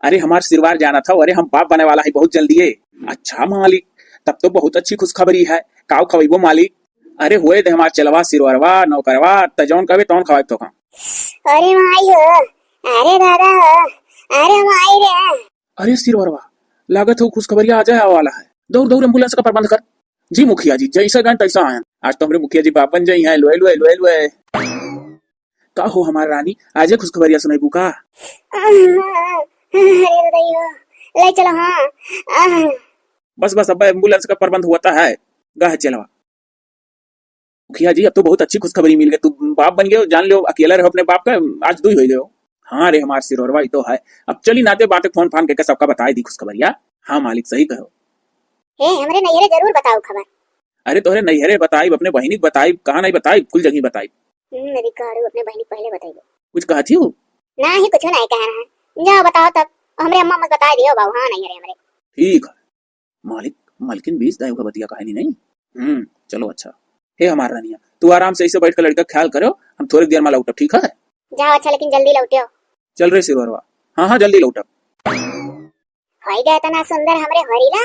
अरे हमार सिरवार जाना था, अरे हम बाप बने वाला है बहुत जल्दी है। अच्छा मालिक, तब तो बहुत अच्छी खुशखबरी है। काव खवैबो मालिक? अरे हुए दे हमार चलवा सिरवरवा नौकरवा तजौन कवे तौन खवाई तो का। अरे माई हो, अरे दादा हो, अरे माई रे। अरे सिरवरवा, लागत हो खुशखबरिया आ जाए वाला है। दौड़ दौड़ एम्बुलेंस का प्रबंध कर। जी मुखिया जी, जैसा गए तैसा आए। आज तो हमारे मुखिया जी बाप बन जाई हैं। लोए लोए लोए लोए। का हो हमार रानी, आजे खुशखबरिया सुनाई का? अरे दैयो, ले चलो। हाँ बस बस अब एम्बुलेंस का प्रबंध होता है। गाह चलवा। मुखिया जी अब तो बहुत अच्छी खुशखबरी मिल गई। तू बाप बन गए हो, जान लो अकेला रहो अपने बाप का। आज दू ही हो गए हो। हाँ रे हमार सिरौरवा ही तो है। अब चली नाते बातें फोन फान करके सबका बताई दी खुशखबरिया। हाँ मालिक सही कहो। हे हमरे नैहरे जरूर बताओ खबर। अरे तोहरे नैहरे बताई, अपने बहिनी बताई, कहा नहीं बताई, कुल जगह बताई। मेरी कारू अपने बहनी पहले बताइए। कुछ कहा थी वो? ना ही कुछ नहीं कह रहा है। जाओ बताओ तब। हमरे अम्मा मत बता दियो बाबू। हाँ नैहरे हमरे। ठीक है मालिक, मलकिन 20 दायु का बतिया कहानी नहीं। चलो अच्छा। हे हमार रानिया, तू आराम से इसे बैठ कर लड़का ख्याल करो। हम थोड़ी देर में लौटब, ठीक है? जाओ अच्छा, लेकिन जल्दी लौटियो। चल रहे सिरवरवा। हाँ हाँ जल्दी लौटब। होई गया इतना सुंदर हमरे हरीला,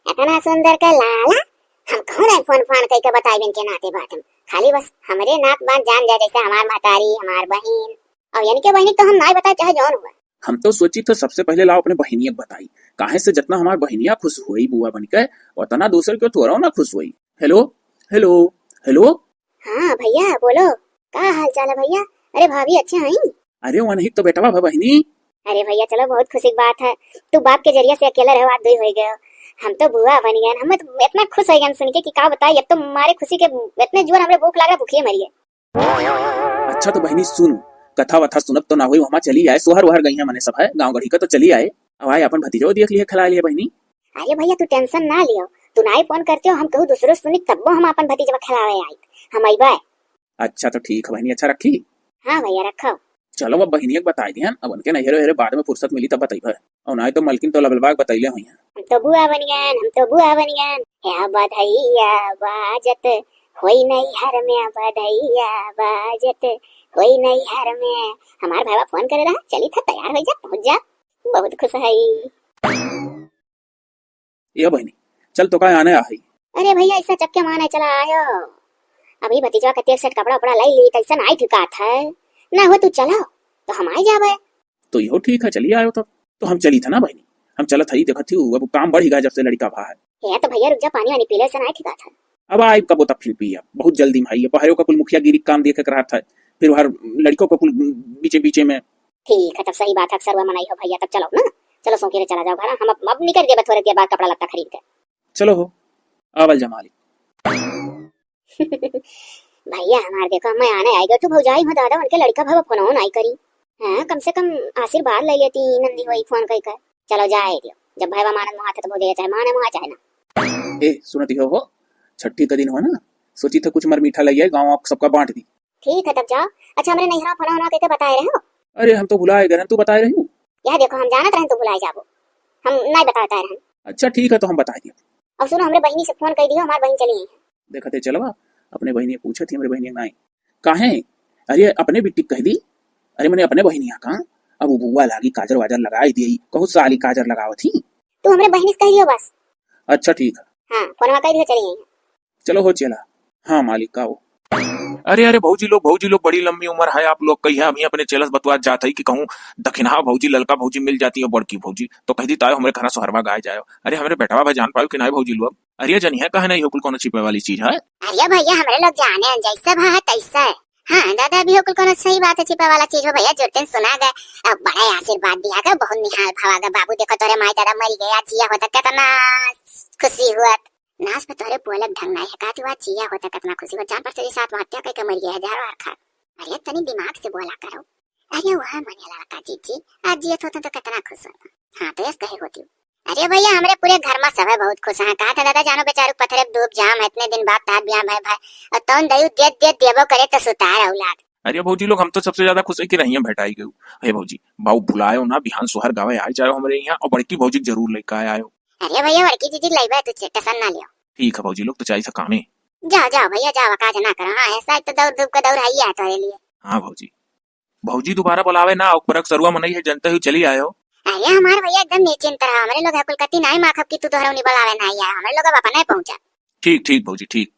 इतना सुंदर का लाला। हम कौन है फोन फान कह के बताई बिन के नाते बात। हम खाली बस हमरे नात बात जान जाए, जैसे हमार मातारी हमार बहन और यानी के बहनी तो हम नहीं बताए चाहे जौन हुआ। हम तो सोची तो सबसे पहले लाओ अपने बहनिया बताई। काहे से जितना हमार बहनिया खुश हुई बुआ बनकर, उतना दूसरे को थोड़ा ना खुश हुई। Hello hello hello. हाँ भैया बोलो, का हाल चाल है भैया? अरे भाभी अच्छे हैं? अरे वही तो बेटवा बहनी। अरे भैया चलो बहुत खुशी की बात है। तू बाप के जरिए से अकेला रहो, आज दो ही हो गए। हम तो बुआ बन गए। हम तो इतना खुश हो गए सुन के कि का बताई। अब तो हमारे खुशी के इतने जोर हमरे भूख लगा, भूखिए मरिए। अच्छा तो बहनी सुन, कथा वथा सुनत तो ना हुई, वहां चली आए, सोहर वहर गई है मने सब है गांव गढ़ी का, तो चली आए। अब आए अपन भतीजो देख लिए, खिला लिए बहनी। अरे भैया तू टेंशन ना लियो। तू ना ही फोन करते हो, हम कहूँ दूसरों सुनी तब हम अपन भतीजा खिलावे आई। हम अइबा। अच्छा तो ठीक है बहनी, अच्छा रखी। हाँ भैया रखो। चलो अब बहनिया बताई दिया, अब उनके नहरे हेरे बाद में फुर्सत मिली तब बताई। और ना तो मलकिन तो लबलबाग बताइले हुई है। हम तो बुआ बन गए, हम तो बुआ बन गए। या बधैया बाजत होई नहीं हर में, बधैया बाजत होई नहीं हर में। हमार भाईवा फोन करे रहा, चली था तैयार हो जा, पहुंच जा। बहुत खुश है। ये बहनी चल तो का आने आई। अरे भैया ऐसा चक्के माने चला आयो। अभी भतीजा का 3 सेट कपड़ा उपड़ा लाई ली, तैसा नहीं ठिका था। ना हो तू चलो तो हम आई जावे। तो यो ठीक है, चलिए आयो तो हम चली था ना बहनी। हम चलत हई देखत थी, अब काम बढ़ ही गया जब से लड़का भा है। ये तो भैया रुक जा, पानी वानी पीले से नहीं ठिका था। अब आए कब तब फिर पिया, बहुत जल्दी में है। पहरों का कुल मुखिया गिरी काम देख कर रहा था, फिर हर लड़कों को कुल बीचे बीचे में। ठीक है तब सही बात है, अक्सर वह मनाई हो भैया। तब चलो ना, चलो सोके चला जाओ घर। हम अब निकल गए थोड़े देर बाद कपड़ा लत्ता खरीद के। चलो हो आवल जमाली। भैया हमारे देखो मैं आने आई गई तो भौजाई हो दादा, उनके लड़का भाव फोन ऑन आई करी। हाँ कम से कम आशीर्वाद ले लेती नंदी हुई फोन कही कर। चलो जाए दियो, जब भाईवा मानन मुहा थे तो भौजाई चाहे माने मुहा चाहे ना। ए सुनती हो छठी का दिन हो ना, सोची था कुछ मर मीठा लइए गाँव सबका बांट दी। ठीक है तब जाओ। अच्छा हमरे नैहरा फोन ऑन कह के बताए रहे हो? अरे हम तो भुलाए गए, तू बताए रही हूँ। यह देखो हम जानत रहे तो भुलाए जाबो, हम नहीं बताते रहे। अच्छा ठीक है तो हम बता दिया। अब सुनो हमरे बहनी से फोन कर दियो, हमारी बहन चली है। देखते चलवा अपने बहनी पूछे थी, हमारी बहनी ना काहे। अरे अपने बिट्टी कह दी। अरे मैंने अपने बहनिया कहा, अब वो बुआ लागी काजर वाजर लगाई दी, कहूँ साली काजर लगाव थी। तू हमरे बहनी से कह दियो बस। अच्छा ठीक है। हाँ फोन कह दियो चली है। चलो हो चला। हाँ मालिक का वो। अरे अरे भौजी लोग बड़ी लंबी उम्र है आप लोग कही है। अभी अपने चेलस बतवा जाता ही कि कहूँ दक्षिणा भौजी ललका भौजी मिल जाती है, बड़की भौजी तो कह दी तायो हमारे घर सोहरवा गाय जायो। अरे हमारे बेटवा भाई जान पाओ कि नहीं भौजी लोग। अरे जनी है कहा नहीं हो कौन छिपे वाली चीज है। अरे भैया हमारे लोग जाने जैसा भा है तैसा है। हाँ दादा भी हो कौन सही बात है, छिपा वाला चीज हो भैया जोरते सुना गए। अब बड़ा आशीर्वाद दिया गया, बहुत निहाल भावागा। बाबू देखो तोरे माई दादा मर गया, जिया होता कितना खुशी हुआ। नाच पे तोरे बोलक ढंग नहीं है, कहती हुआ जिया होता कितना खुशी हुआ। जान पर तेरी साथ हत्या करके मर गया 1000 बार खा। अरे तनी दिमाग से बोला करो। अरे वह मने लड़का जीजी आज जियत होता तो कितना खुश होता। हाँ तो कहे होती। अरे भैया हमारे पूरे घर में सब है बहुत खुश हैं। कहा था दादा जानो बेचारू पत्थरे डूब जाम इतने दिन बाद तार ब्याह भाई भाई और तौन दयु दे देबो करे तो सुतार औलाद। अरे भौजी लोग हम तो सबसे ज्यादा खुश है कि रही भेटाई गई। हे भौजी बाबू बुलायो ना, बिहान सोहर गावे आए जाओ हमारे यहाँ, और बड़की भौजी जरूर लेकर आयो। अरे भैया बड़की जीजी लाइबा तुझे टेंशन ना लियो। ठीक है भौजी लोग तो चाहिए काम है। जाओ जाओ भैया जाओ, काज ना करो। हाँ ऐसा तो दौड़ धूप का दौड़ आई है तुम्हारे लिए। हाँ भौजी, भौजी दोबारा बुलावे ना, और परक सरुआ मनई है जनते हुई चली आयो। अरे हमार भैया एकदम निश्चिंत रहा, हमारे लोग कुल कति नहीं माखब कि तू तोहरा उन्हीं बुलावे नहीं यार, हमारे लोग अब अपन नहीं पहुंचा। ठीक ठीक भौजी ठीक।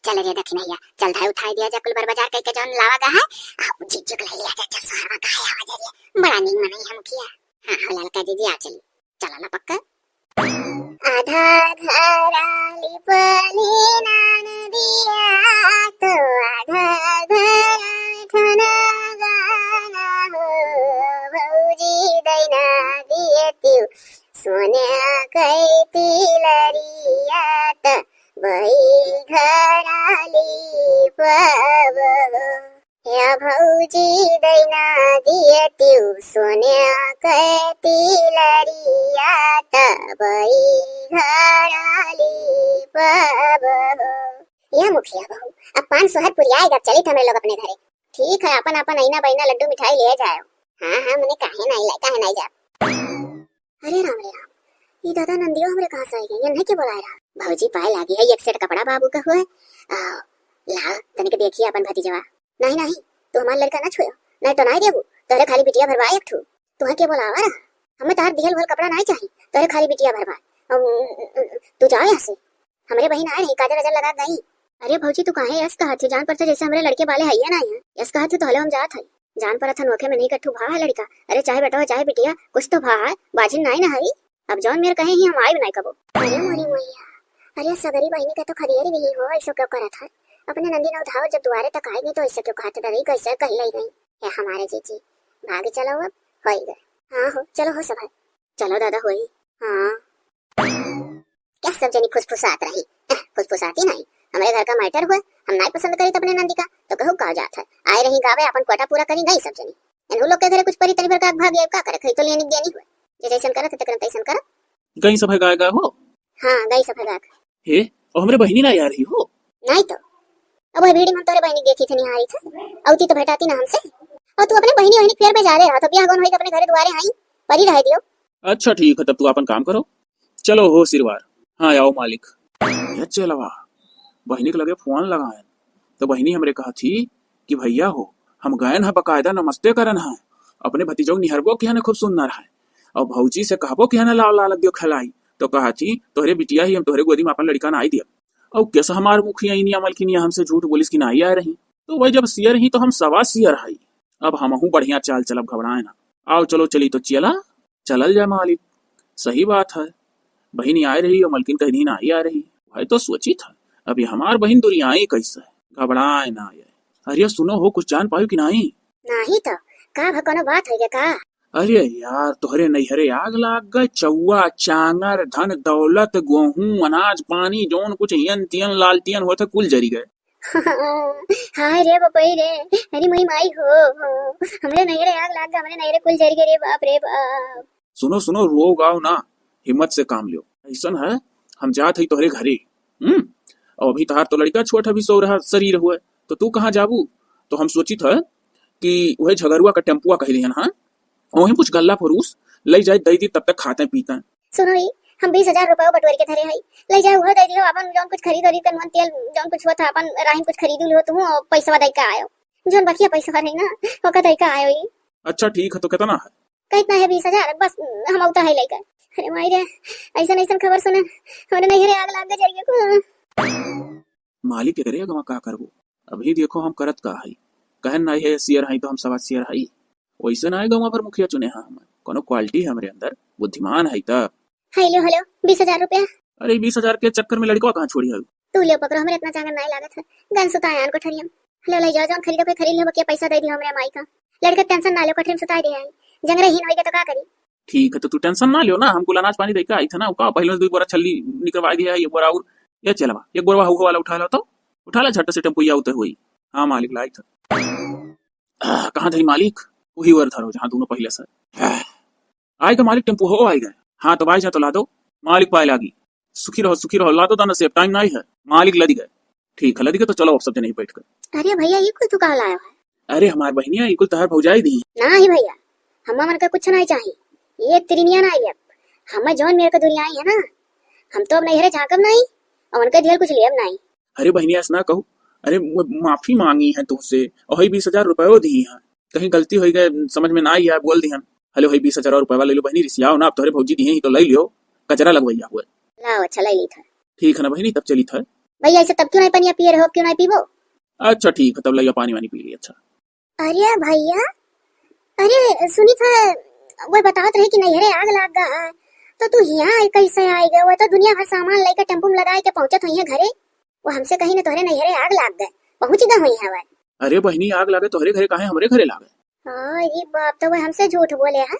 चल रे दक्षिण भैया, चल धाय उठाई दिया जा कुल बर बाजार कह के जौन लावा गा है आ जीजू के ले लिया जा, चल शहर में काहे आवा जा रे, बड़ा नींद मनाई हम किया। हां हो ललका दीदी आ चली, चला ना पक्का। आधा घराली पली नान दिया तो आधा घर ठना गाना हो, भौजी दैना दिए त्यू सोन्या कैती लरिया त वही घराली पब, या भौजी दैना दिए त्यू सोन्या कैती लरिया त वही घराली पब। या मुखिया बहू, अब 500 पूरी आएगा, चली हमें लोग अपने घरे। ठीक है, अपन अपन आईना बाइना लड्डू मिठाई ले जाओ। हाँ हाँ मैंने काहे नहीं जा। अरे राम रे राम, ये दादा नंदियो हमरे कहां से आई गई, ये नहीं के बुलाए रहा। भौजी पाए लागी है, एक सेट कपड़ा बाबू का हुआ ला तनिक देखिए अपन भतीजवा। नहीं नहीं तू हमार लड़का ना छुयो, नहीं तो नहीं देबू, तोरे खाली बिटिया भरवा एक ठू, तुहे के बुलावा रहा, हमें तार दिहल भल कपड़ा नहीं चाहिए, तोरे खाली बिटिया भरवा। तू जाओ यहाँ से, हमरे बहन आ रही काजल वजल लगा गई। अरे भौजी तू काहे यस कहत जान पर जैसे हमरे लड़के वाले है ना, यस कहत तो हले हम जात है, जान पर थन ओखे में नहीं कट्ठू भा है लड़का। अरे चाहे बेटा चाहे बिटिया कुछ तो भा है, बाजिन नहीं ना है, अब जौन मेरे कहे ही हम आए नहीं कबो। अरे मोरी मैया, अरे सगरी बहनी का तो खरियर भी हो, ऐसा क्यों करा था, अपने नंदी न उठाओ, जब दुआरे तक आएगी तो ऐसा क्यों कहा था, दरी कैसे कही लाई गई है हमारे जीजी। भाग चलो अब हो गए। हाँ हो चलो हो सब, चलो दादा होई। हाँ क्या सब जनी फुसफुसात रही, फुसफुसाती नहीं, हमारे घर का मैटर हुआ, हम नहीं पसंद करी अपने नंदी का तो कहू कहा जात है, आए रही गावे अपन कोटा पूरा करी गई सब जनी, इन लोग के घरे कुछ परी तरी भर का भाग का करे, खई तो लेनी देनी हुआ, जैसन करत तकन तैसन करत। गई सब है गाय हो। हाँ गई सब है हे और हमरे बहनी ना आ रही हो। नहीं तो अब वही भीड़ में तोरे बहनी देखी थी निहारी था, औती तो भेटाती ना हमसे, और तू अपने बहनी वहनी फेर पे जा रहे रहा, तो ब्याह गोन होई अपने घरे दुआरे आई परी रह दियो। अच्छा ठीक है, तब तू अपन काम करो, चलो हो सिरवार। हाँ आओ मालिक। ये चलवा बहनी के लगे फोन लगाए तो बहनी हमरे कहा थी कि भैया हो हम गयन है बकायदा नमस्ते करन है, अपने भतीजों निहरबो कि खूब सुंदर है, और भौजी से कहबो कि लाल लाल दियो खिलाई, तो कहा थी तोहरे बिटिया ही हम तोहरे गोदी में अपन लड़का ना आई दिया, और कैसा हमार मुखिया इनिया मलकिनिया हमसे झूठ बोलिस कि नहीं आ रही, तो वही जब सियर ही तो हम सवा सियर है, अब हमहू बढ़िया चाल चलब घबराए ना, आओ चलो चली तो चलल जाए मालिक। सही बात है, बहनी आ रही और मलकिन कहीं ना आ रही, भाई तो सोची था अभी हमार बहन दुनियाई कैसे घबराए ना आए। अरे सुनो हो कुछ जान पायो कि नहीं? नहीं तो का भकोनो बात है का? अरे यार तोहरे नैहरे आग लाग गए, चौवा चांगर धन दौलत गेहूं अनाज पानी जोन कुछ हियन तियन लालटियन होते कुल जरी गए। हाय रे बपई रे, अरे मई माई हो, हमरे नैहरे आग लाग गए, हमरे नैहरे कुल जरी गए रे बाप रे बाप। सुनो सुनो रो गाओ ना, हिम्मत से काम लियो, ऐसा है हम जात है तोहरे घरे। और अभी तहार तो लड़का छोट अभी सो रहा शरीर हुआ, तो तू कहाँ जाबू, तो हम सोची था कि वही झगरुआ का टेम्पुआ कह रही है ना, वही कुछ गल्ला फरूस ले जाए दई दी, तब तक खाते पीते हैं। सुनो ही हम 20,000 रुपया बटोर के धरे हई, ले जाए वो दे दियो, अपन जोन कुछ खरीद कन मन तेल जोन कुछ होता अपन राहिन कुछ खरीद लियो, तू पैसा दई का आयो, जोन बाकी पैसा है ना ओका दई का आयो ही। अच्छा ठीक है, तो कितना है? कितना है? 20,000 बस, हम औता है लेकर। अरे माई रे ऐसा ऐसा खबर सुने हमरे नैहरे आग लाग गए जरिए को। मालिक के करेगा वहाँ का करबो, अभी देखो हम करत का है, कहन नहीं है शेयर है तो हम सवा शेयर है, वैसे ना आएगा वहाँ पर मुखिया चुने हाँ, हम कोनो क्वालिटी है हमरे अंदर, बुद्धिमान है तब। हेलो हेलो 20,000 रुपया। अरे 20,000 के चक्कर में लड़का कहाँ छोड़ी है? तू ले पकड़ो, हमरे इतना चांगन नहीं लागत है, गन सुतायान को ठरियम ले ले जाओ, जोन खरीदो खरीद ले, बकिया पैसा दे दियो हमरे माई का, लड़का टेंशन ना ले, कठरिम सुताई दे आई, जंगरे हीन होई के तो का करी। ठीक है तो तू टेंशन ना लियो ना, हमको अनाज पानी देके आई था ना, का पहले 2 बोरा छल्ली निकलवा दिया, ये बोरा और ये चलवा एक बोरा हुआ वाला उठा लो, तो उठा ला झट से टेम्पो उतर हुई। हाँ मालिक लाई था, कहाँ थी मालिक? वही वर था जहाँ दोनों पहले से आएगा मालिक, टेम्पो हो आएगा। हाँ तो भाई जा तो ला दो, मालिक पाए लागी, सुखी रहो ला दो, दाना से टाइम नहीं है, मालिक लदी गए। ठीक है लदी गए तो चलो अब सब नहीं बैठ कर। अरे भैया ये कुल तू कहाँ लाया है? अरे हमारे बहनिया ये कुल तहर भौजाई दी ना ही भैया, हम मन का कुछ नहीं चाहिए, ये त्रिनिया ना आई, हम जोन मेरे को दुनिया आई है ना, हम तो अब नैहरे झाकब नहीं और उनका दियल कुछ लेब नहीं। अरे बहनिया ऐसा ना कहो, अरे माफी मांगी है तुमसे और 20,000 रुपये दी है, कहीं गलती हो गए समझ में ना आई है बोल दी हम। हेलो भाई 20,000 रुपए वाले लो बहनी रिसियाओ ना, आप तोहरे भौजी दिए ही तो लई लियो, कचरा लगवैया हुए। लाओ अच्छा ले ली था ठीक है ना बहनी, तब चली था। भैया, ऐसे तब क्यों नहीं पनिया पिए रहो, क्यों नहीं पीबो? अच्छा ठीक है, तब लइया पानी वानी पी ली। अच्छा अरे भैया, अरे सुनी था वो बतावत रहे कि नैहरे आग लाग गा है, तो तू यहाँ कैसे आई गए? वो तो दुनिया भर सामान लेके टेम्पू में लगाए के पहुंचत हुई है घरे, वो हमसे कहीं न तोहरे नैहरे आग लाग गए, पहुंच गए हुई है वह। अरे बहनी आग लागे तोहरे घरे काहे हमरे घरे लागे? अरे बाप, तो वह हमसे झूठ बोले है।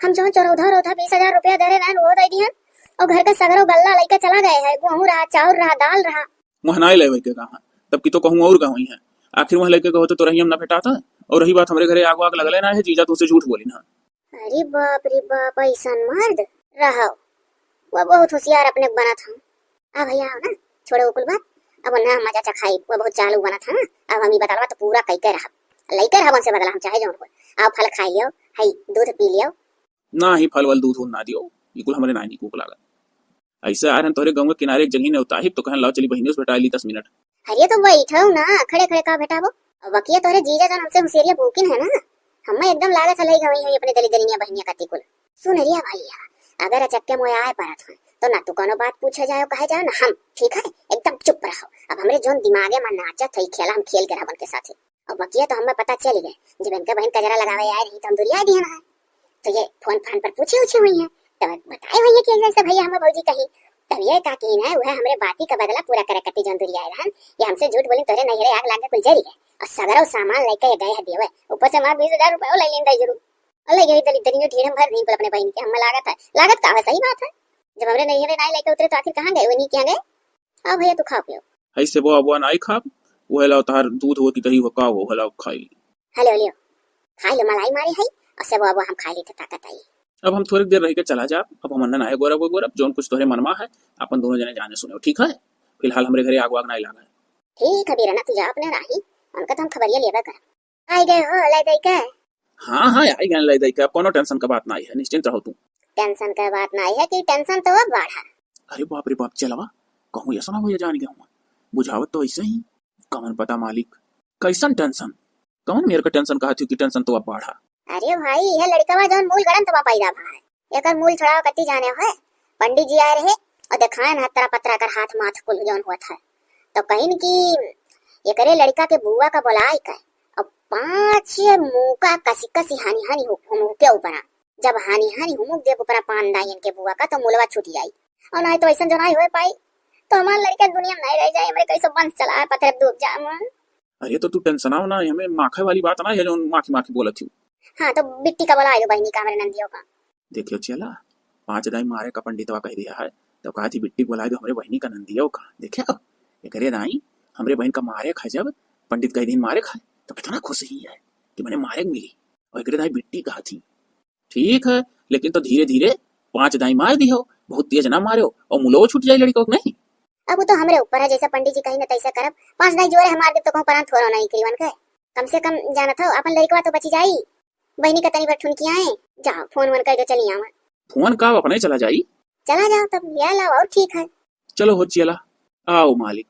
हम जो चौदह रोधा 20,000 रुपया दे रहे वो दे दिहन, और घर का सगरो गल्ला लेके चला गए है, गेहूं रहा, चाउर रहा, दाल रहा। वहाँ ले के कहा तब की तो कहूँ और कहूँ है, आखिर वहाँ लेके कहो तो रही हम ना भेटाता। और रही बात हमरे घरे आग वाग लगले ना है, जीजा तुझसे झूठ बोली ना। अरे बाप रे बाप, ऐसा मर्द रहो, वो बहुत होशियार अपने बना था। आ भैया आओ ना, छोड़ो कुल बात, अब ना मजा चखाई, वो बहुत चालू बना था ना। अब हम ही बता तो पूरा कैके रहा, लेकर रहा से बदला हम चाहे जो आओ फल खाई लियो, हई दूध पी लियो। ना ही फल वल दूध ना दियो, बिल्कुल हमारे नानी को लागा। ऐसे आ रहे तोहरे गाँव के किनारे एक जगह ने उताही तो कहन लाओ चली बहनी उस बेटा ली 10 मिनट। अरे तो बैठो ना, खड़े खड़े का बेटाबो, अब बकिया तोरे जीजा जन हमसे हुसियरिया भूकिन है ना, हमें एकदम लागत चले गई है अपने दली दलिया बहनिया का तिकुल। सुन रिया भैया, अगर अचक्के मोए आए परत हो तो ना तू कोनो बात पूछे जाओ कहे जाओ ना हम, ठीक है एकदम चुप रहो। अब हमरे जोन दिमागे में नाचत है खेला हम खेल के रहबन के साथे, और बकिया तो हमें पता चल गए जब इनके बहन कजरा लगावे आए रही तो हम दुरिया दिया ना है, तो ये फोन फान पर पूछे उछे हुई है, तब बताए हुई है कि ऐसे भैया हमें भौजी कही, तब ये ताकीन है वह हमरे बाती का बदला पूरा करे करती जोन दुरिया आए रहन। ये हमसे झूठ बोली तोरे नैहरे आग लागे कुल जरी गए, और सगरो सामान लेके गए है देवे, ऊपर से मार 20,000 रुपए ले लेंदा जरूर, और ले गई दली दली ढेर भर नहीं अपने बहन के। हमें लागत का है, सही बात है, जब हमरे नैहरे नहीं लेके उतरे तो आखिर कहां गए? वो नहीं क्या गए? आओ भैया तू खा पियो। ऐसे वो अब नहीं खा, वो हेला तार दूध हो की दही हो का वो हेला खाई। हेलो लियो, खा लो, मलाई मारी है, और सब अब हम खा ली तो ताकत आई। अब हम थोड़ी देर रह के चला जा, अब हम ना है गौरव गौरव जोन कुछ तोहरे मनमा है अपन दोनों जने जाने सुने, ठीक है? फिलहाल हमरे घरे आग वाग नहीं लागा है। ठीक है बीरा, तू जा अपने राही, उनका तो हम खबरिया लेबा कर। आई गए हो ले दे के? हाँ हाँ आई गए ले दे के, अब कोनो टेंशन का बात नहीं है, निश्चिंत रहो तू। टेंशन का बात नहीं है कि टेंशन तो अब बढ़ा। अरे बाप रे बाप, चलवा कहूँ ऐसा ना हो जान गया हूँ, बुझावत तो ऐसे ही कमन पता मालिक, कैसन टेंशन कमन मेरे का टेंशन कहा थी कि टेंशन तो अब बढ़ा। अरे भाई ये लड़का जोन मूल गड़न तबा पैदा भा है, एकर मूल छड़ाव कति जाने है। पंडित जी आए रहे और दिखाएन हतरा पतरा कर हाथ माथ कुल जोन हुआ था, तो कहीं कि ये करे लड़का के बुआ का बोलाई का, और 5 मुका कसी कसी हानि हानि हुमुक के ऊपर, जब हानि हानि हुमुक दे ऊपर पान दाई इनके बुआ का तो मुलवा छूट जाई, और नहीं तो ऐसा जो नहीं हो पाई तो हमारा लड़का दुनिया में नहीं रह जाए, हमारे कैसे वंश चला है पत्थर डूब जाए। अरे तो तू टेंशन आओ ना, हमें माखे वाली बात ना है जो माखी माखी बोला थी। हाँ तो बिट्टी का बोला दो बहनी का, हमारे नंदियों का। देखियो चला 5 दाई मारे का पंडितवा कह दिया है, तो कहा थी बिट्टी बोला दो हमारे बहनी का नंदियों का। देखे अब ये करे दाई हमारे बहन का मारे खाए, जब पंडित कह दिन मारे खाए तो कितना खुश ही है कि मैंने मारे मिली, और एक दाई बिट्टी कहा थी। ठीक है लेकिन तो धीरे धीरे 5 दाई मार दियो, बहुत तेज ना मारो और मुलो छूट जाए लड़की को नहीं। अब वो तो हमरे ऊपर है, जैसा पंडित जी कहीं ना तैसा करब, 5 दाई जोरे हमार दे तो कहूं पर थोड़ा नहीं करीबन के, कम से कम जाना था अपन लड़का तो बची जाई। बहनी का तनी बार ठुनकी आए, जाओ फोन वन कर दो चली आवा। फोन का अपने चला जाई, चला जाओ तब ले लाओ, और ठीक है। चलो हो चला आओ मालिक।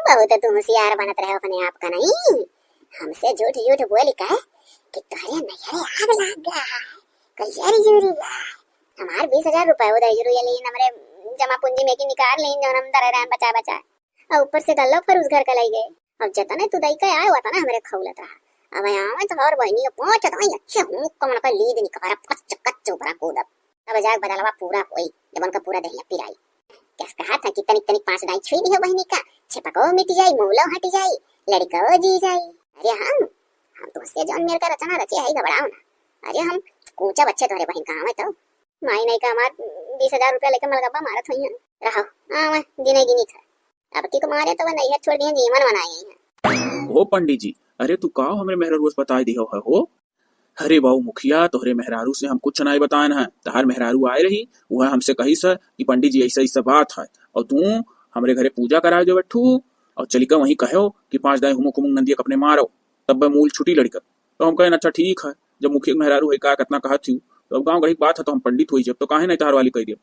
बहुत तुम होशियार बनत रहे अपने आप का, नहीं हमसे झूठ झूठ बोली का कि तुम्हारे नैहरे आग लग गया है, कल जारी जरूरी है हमार 20,000 रुपए उधर जरूर लेन हमरे जमा पूंजी में की निकाल लेन जो हम दरे रहे बचा बचा, और ऊपर से गल्लो फिर उस घर का लाई गए। अब जतने तू दई का आए हुआ था ना हमरे खौलत रहा, अब यहाँ तो और बहनी को पहुंच तो अच्छे हूं कमन का लीद निकारा कच्च कच्च ऊपर कूदब, अब जाग बदलवा पूरा होई जब उनका पूरा दहिया पिराई। कैस कहा था कि तनिक तनिक 5 दाई छुई दियो बहनी का, छिपको मिट जाई, मूलो हट जाई, लड़को जी जाई। अरे हम तो से जौन मेरे का रचना रचे है घबराओ ना, अरे हम कूचा बच्चे तोरे बहन का हमें तो माई नहीं का हमार 20,000 रुपया लेकर मलगब्बा मारत हुई है रहो। हाँ मैं गिने गिनी था, अब की को मारे तो वह नहीं छोड़ दिए, जीवन बनाई है। हो पंडित जी, अरे तू का हमें मेहरारू रोज बता दियो है हो। अरे बाबू मुखिया तोहरे मेहरारू से हम कुछ नहीं बताए हैं, तहार मेहरारू आए रही वह हमसे कही सर कि पंडित जी ऐसा ऐसा बात है, और तू हमरे घरे पूजा कराए जो बैठू और चलिका वहीं कहो कि 5 दाई हुमुक हुमुक नंदिया अपने मारो, तब वह मूल छुटी लड़का। तो हम कहें अच्छा ठीक है, जब मुखिया मेहरारू है का कितना कहा थी, तो अब गाँव गढ़ी बात है तो हम पंडित हुई जब, तो काहे नहीं तार वाली कह दिया।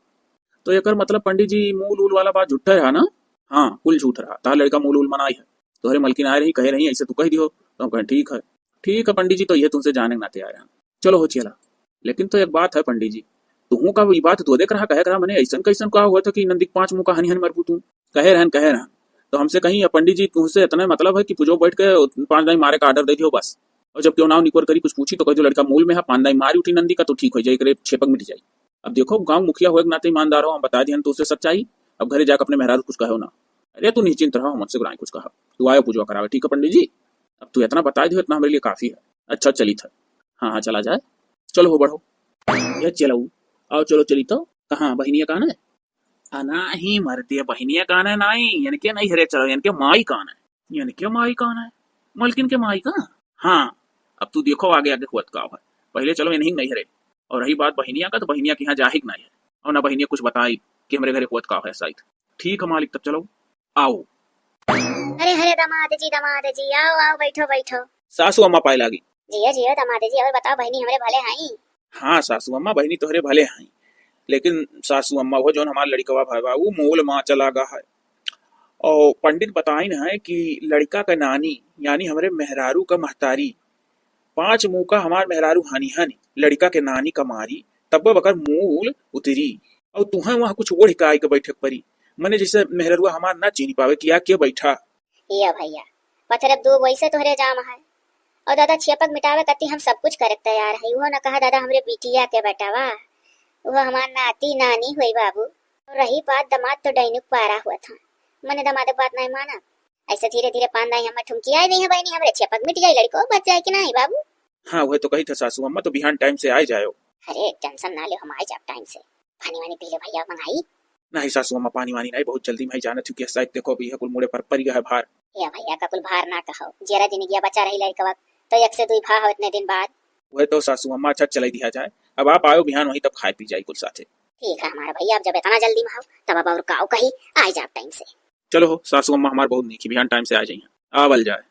तो एक मतलब पंडित जी मूल उल वाला बात झूठा रहा ना? हाँ कुल झूठ रहा, तार लड़का मूल उल मनाई है, तोहरे मलकिन आए रही कहे रही ऐसे तू कह दियो, तो हम कहें ठीक है। ठीक है पंडित जी, तो ये तुमसे जाने नाते आया हैं। चलो हो चला। लेकिन तो एक बात है पंडित जी, तुहू का ये बात तो देख रहा कहे रहा मैंने ऐसा कैसन कहा हुआ था कि नंदी 5 मुंह का हनी हनी मरबू तू कहे रहन तो हमसे कहीं पंडित जी तुमसे इतना मतलब है कि पूजो बैठ के 5 दाई मारे का ऑर्डर दे दियो बस। और जब क्यों नाव निकोर करी कुछ पूछी तो कह जो लड़का मूल में है 5 दाई मारी उठी नंदी का तो ठीक हो जाए करे छेपक मिट जाए। अब देखो गांव मुखिया हुए नाते ईमानदार हो, हम बता दिए तो उससे सच्चाई। अब घरे जाकर अपने मेहरारू कुछ कहो ना। अरे तू निश्चिंत रहो, मुझसे बुराई कुछ कहा तू आयो पूजवा करावे। ठीक है पंडित जी, अब तू इतना बता दियो इतना हमारे लिए काफी है। अच्छा चली था। हाँ हाँ चला जाए। चलो हो बढ़ो। ये चलो आओ चलो चली तो कहाँ बहनिया कान है आना ही मरती है बहनिया कान है नहीं यानी के नहीं हरे चलो यानी के माई कान है यानी के माई कान है मलकिन के माई का। हाँ अब तू देखो आगे आगे हुआ का है। पहले चलो ये नहीं हरे। और रही बात बहनिया का तो बहनिया के यहाँ जाहिक नहीं है और ना बहनिया कुछ बताई कि हमारे घरे हुआ का है शायद। ठीक है मालिक तब चलो आओ। अरे हरे दामाद जी आओ आओ बैठो बैठो। सासू अम्मा पाए लागी। जियो जियो दामाद जी, और बताओ बहनी हमरे भले हैं? हाँ सासू अम्मा बहनी तोहरे भले हैं, लेकिन सासू अम्मा वो जो हमारा लड़कवा भाई वो मूल माँ चला गा है। और पंडित बताइन है कि लड़का का नानी यानी हमारे मेहरारू का महतारी 5 मुंह का हमार मेहरारू हानि हानि लड़का के नानी का मारी तब बकर मूल उतरी। और तुहे वहाँ कुछ ओढ़ के आई के बैठक परी मने जैसे मेहरारुआ हमार ना चीनी पावे किया के बैठा। ये भैया पथरब दो वैसे तोहरे जाम है और दादा छियपक मिटावे कती हम सब कुछ करे तैयार है। वो न कहा दादा हमरे बिटिया के बेटावा वो हमार नाती नानी हुई बाबू। और रही बात दामाद तो डाइनुक पारा हुआ था, मैंने दामाद बात नहीं माना। ऐसे धीरे धीरे पांदा ही हमें ठुमकिया नहीं है बहनी हमरे छियपक मिट जाए लड़को बच जाए कि नहीं बाबू। हाँ वह तो कही था सासू अम्मा तो बिहान टाइम से आ जाओ। अरे टेंशन ना ले हम आ जाए टाइम से। पानी वानी पी ले भैया मंगाई। नहीं सासू अम्मा पानी वानी नहीं बहुत जल्दी मैं जाना चुकी है शायद देखो अभी है कुल मुड़े पर परी है भार। या भैया का कुल भार ना कहो जरा जिंदगी बचा रही लड़का तो एक से दुई भा हो इतने दिन बाद। वह तो सासू अम्मा अच्छा चलाई दिया जाए। अब आप आयो बिहान वहीं तब खाए पी जाए कुल साथे। ठीक है हमारा भैया, अब जब इतना जल्दी में हो तब अब और काओ कही आ जाओ टाइम से। चलो हो सासू अम्मा हमारे बहुत नीची बिहान टाइम से आ जाइए आवल जाए।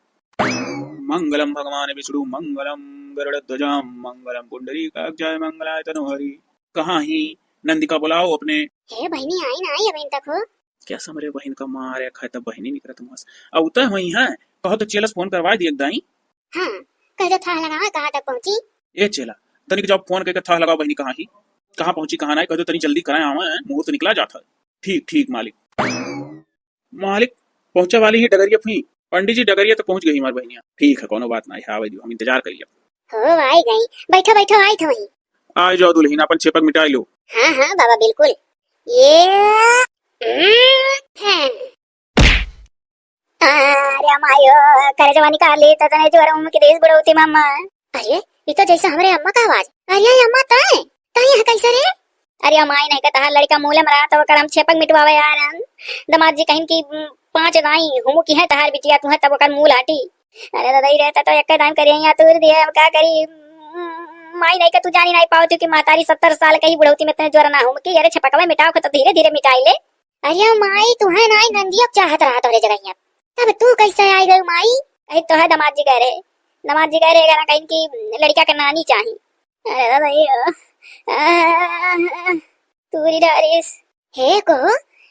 मंगलम भगवान विष्णु मंगलम गरुड़ध्वजां मंगलम पुंडरीकाक्षाय मंगलाय तनोहरि। कहाँ ही नंदिका बुलाओ अपने। हे बहनी आई ना आई अभी तक हो। क्या समरे बहन का मारे खाए तब बहनी नहीं करत मस अब उतर वही है कहो तो चेलस फोन करवा दी दाई। हाँ कह दो था लगा कहाँ तक पहुँची। ए चेला तनिक जब फोन करके था लगाओ बहनी कहाँ ही कहाँ पहुंची कहाँ नहीं कह दो तनी जल्दी कराए आवे मुहूर्त निकला जाता। ठीक ठीक मालिक। मालिक पहुंचे वाली ही डगरिया फी पंडित जी डगरिया तो पहुंच गई हमारी बहनिया। ठीक है कोनो बात नहीं आवे दियो हम इंतजार करिए। हो आई गई बैठो बैठो आई थो ही। आ जाओ दुल्हन अपन छेपक मिटाई लो। हाँ हाँ बाबा बिल्कुल। ये अरे मायो करे जवानी का ले तने जो रहा के देश बड़ोती मामा। अरे ये तो जैसे हमारे अम्मा का आवाज। अरे अम्मा ताए ताए यहाँ कैसे रे। अरे अम्माई नहीं कहता लड़का मूले मरा तो कर हम छेपक मिटवावे यार। दामाद जी कहीं की 5 दाई हुमु की है तहार बिटिया तू है तब कर मूल हटी। अरे दादा ही रहता तो एक दाम करिए या तूर दिए अब क्या करी। माई नहीं का तू जानी नहीं पाओ कि मातारी 70 साल का ही बुढ़ौती में तने जोर ना हुम की अरे छपकवा मिटाओ तो धीरे धीरे मिटाई ले। अरे माई तू है नाई नंदी अब चाहत रहा तोरे जगह तब तू कैसे आई गई माई। कहीं तो है दामाद जी कह रहे ना कहीं की लड़का का नानी चाहिए। अरे दादा ये तूरी डारिस हे को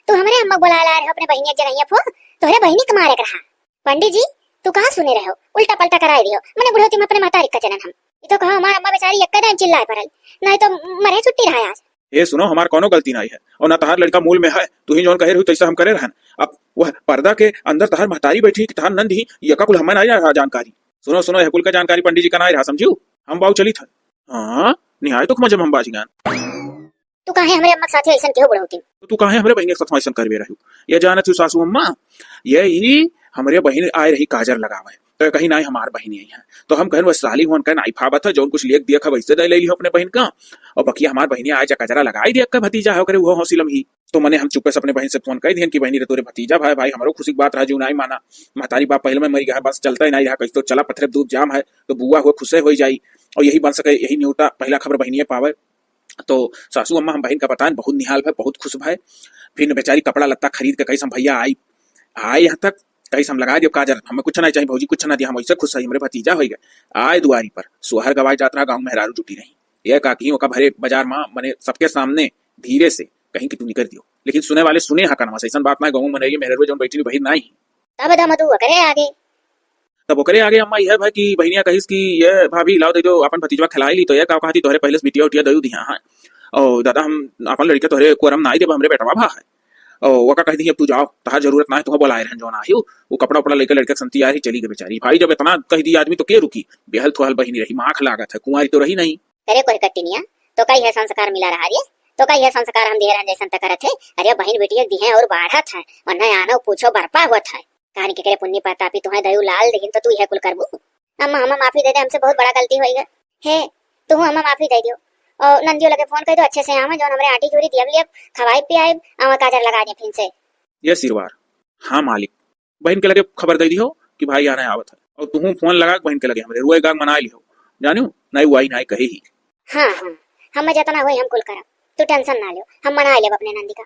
तू हमारे अम्मा बुला ला रहे हो अपने बहनिया जगह फो तोरे बहनी के मारे रहा। पंडित जी तू कहाँ सुने रहे हो उल्टा पलटा कराए दियो मैंने बुढ़ौती में अपने मातारी का जन्म हम ये तो कहा हमारा अम्मा बेचारी एकदम चिल्लाए पड़ल नहीं तो मरे छुट्टी रहा आज। ये सुनो हमार कोनो गलती नहीं है और ना तहार लड़का मूल में है तू ही जोन कहे रही तैसा हम करे रहन। अब वह पर्दा के अंदर तहार महतारी बैठी कि तहार नंद ही यका कुल हमें नहीं रहा जानकारी। सुनो सुनो यह कुल का जानकारी पंडित जी का नहीं रहा समझू हम बाऊ चली था। हाँ निहाय तो मजे हम बाजी गान तू काहे हमरे अम्मा के साथे ऐसन क्यों बुढ़ौती तो तू काहे हमरे बहन के साथ ऐसा करवे रही ये जानत हूँ सासू अम्मा यही हमरे बहन आए रही काजर लगावे तो कहीं ना हमार बहन यही है तो हम कहन वैशाली हुन कहन आई फाबत है जो कुछ लिख दिया वैसे दे ले ली अपने बहन का और बाकी हमार बहनी आए जा कजरा लगाई दिया का भतीजा हो करे वो हौसिलम ही तो मैंने हम चुपे से अपने बहन से फोन कर दिया कि बहनी रे तोरे भतीजा भाई भाई हमारो खुशी की बात रहा जो नहीं माना महतारी बाप पहले में मरी गया बस चलता ही नहीं रहा कैसे तो चला पत्थर दूध जाम है तो बुआ हुआ खुशे हो जाई और यही बन सके यही न्यूटा पहला खबर बहनिए पावे। तो सासू अम्मा हम बहन का बताएं बहुत निहाल है बहुत खुश है। फिर बेचारी कपड़ा लत्ता खरीद के कैसे हम भैया आए यहाँ तक कैसे हम लगा दियो काजर हमें कुछ ना चाहिए भौजी कुछ ना दिया हम वैसे खुश है हमारे भतीजा हो गए आए दुआरी पर सुहर गवाई जात रहा गाँव में हेरारू जुटी रही यह काकी का भरे बाजार माँ मैंने सबके सामने धीरे से कहीं कि तू निकल दियो लेकिन सुने वाले सुने हाँ करना ऐसा बात ना गाँव में मेहरवे जो बैठी बहिर नहीं तब दम तू करे आगे तब ओकरे आगे अम्मा यह भाई कि बहनिया कहिस कि ये भाभी लाओ दे दो अपन भतीजवा खिलाई ली तो ये का कहती तोहरे पहले से बिटिया उटिया दयू दिया है और दादा हम अपन लड़के तोहरे कोरम ना आई देब हमरे बेटवा भा है और वो का कहती अब तू जाओ तहार जरूरत ना है तुम्हें बुलाए रहन जो ना आयु वो कपड़ा उपड़ा लेकर लड़के संती आई चली गई बेचारी भाई जब इतना कह दी आदमी तो के रुकी बेहल थोहल बहिनी रही माख लागत है कुंवारी तो रही नहीं करे कोई कट्टिनिया तो कई है संस्कार मिला रहा रे तो कई है संस्कार हम दिहरन जैसन त करत है अरे बहन बेटिया दिहे और बाढ़त है और न आनो पूछो बरपा होत है कहानी के करे पुण्य प्रतापी तुम्हें दयु लाल लेकिन तो तू यह कुल करबू अम्मा हमें माफी दे दे हमसे बहुत बड़ा गलती होई गई है तू हमें माफी दे दियो और नंदियो लगे फोन कर दो अच्छे से आवे जो हमरे आटी चूरी दिया लिए खवाई पियाई आवा काजर लगा दे फिर से ये सिरवार हाँ मालिक बहन के लगे खबर दे दी हो कि भाई आने आवत है और तू फोन लगा के बहन के लगे हमरे रुए गाग मना ली हो जानियो नहीं हुआ ही नहीं कहे ही हाँ हाँ हम जितना हुई हम कुल करब तू टेंशन ना लियो हम मना लेब अपने नंदी का